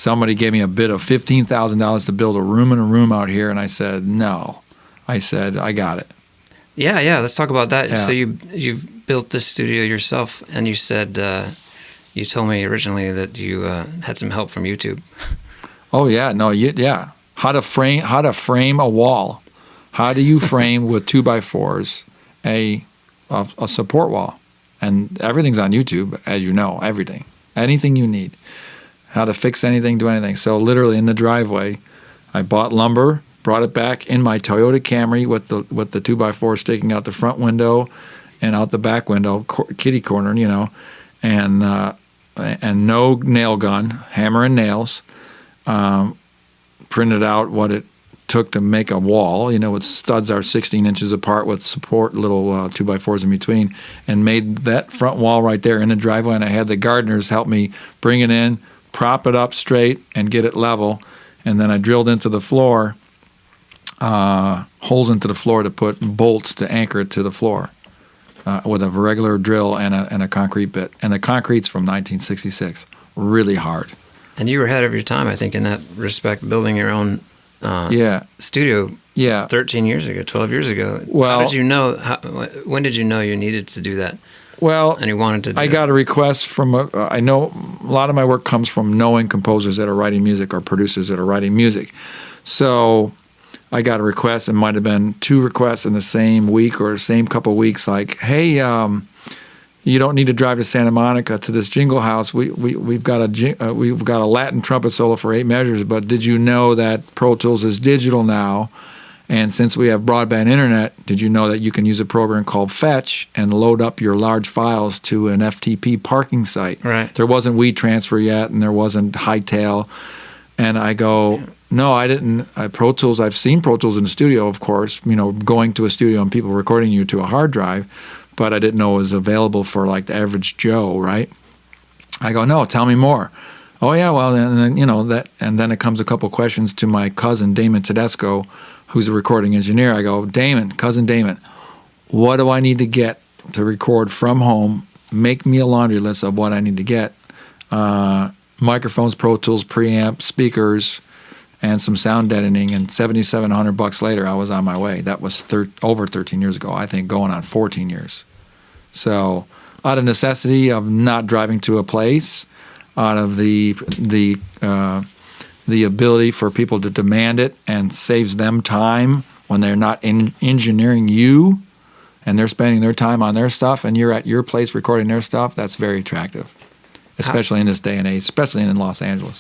somebody gave me a bid of $15,000 to build a room and a room out here, and I said no. I said I got it. Yeah. Let's talk about that. Yeah. So you've built this studio yourself, and you said you told me originally that you had some help from YouTube. Oh yeah, no, yeah. How to frame a wall? How do you frame with 2x4s a support wall? And everything's on YouTube, as you know. Everything, anything you need. How to fix anything, do anything. So literally in the driveway, I bought lumber, brought it back in my Toyota Camry with the 2x4 sticking out the front window and out the back window, kitty corner, you know, and no nail gun, hammer and nails. Printed out what it took to make a wall, you know, with studs are 16 inches apart with support little 2x4s in between, and made that front wall right there in the driveway. And I had the gardeners help me bring it in, prop it up straight, and get it level. And then I drilled into the floor, holes into the floor to put bolts to anchor it to the floor with a regular drill and a concrete bit. And the concrete's from 1966, really hard. And you were ahead of your time, I think, in that respect, building your own studio 13 years ago, 12 years ago. Well, how did you know? When did you know you needed to do that? Well, and you wanted to do I got a request from, I know a lot of my work comes from knowing composers that are writing music or producers that are writing music. So I got a request, it might have been 2 requests in the same week or same couple of weeks, like, hey, you don't need to drive to Santa Monica to this jingle house. We've got a Latin trumpet solo for 8 measures, but did you know that Pro Tools is digital now? And since we have broadband internet, did you know that you can use a program called Fetch and load up your large files to an FTP parking site? Right. There wasn't WeTransfer yet, and there wasn't Hightail. And I go, no, I didn't. Pro Tools, I've seen Pro Tools in the studio, of course, you know, going to a studio and people recording you to a hard drive, but I didn't know it was available for like the average Joe, right? I go, no, tell me more. Oh yeah, well, and then, you know, that, and then it comes a couple questions to my cousin, Damon Tedesco, who's a recording engineer. I go, cousin Damon, what do I need to get to record from home? Make me a laundry list of what I need to get. Microphones, Pro Tools, preamp, speakers, and some sound deadening. And $7,700 later, I was on my way. That was over 13 years ago, I think, going on 14 years. So out of necessity of not driving to a place, out of the ability for people to demand it and saves them time when they're not engineering you and they're spending their time on their stuff and you're at your place recording their stuff, that's very attractive, especially in this day and age, especially in Los Angeles.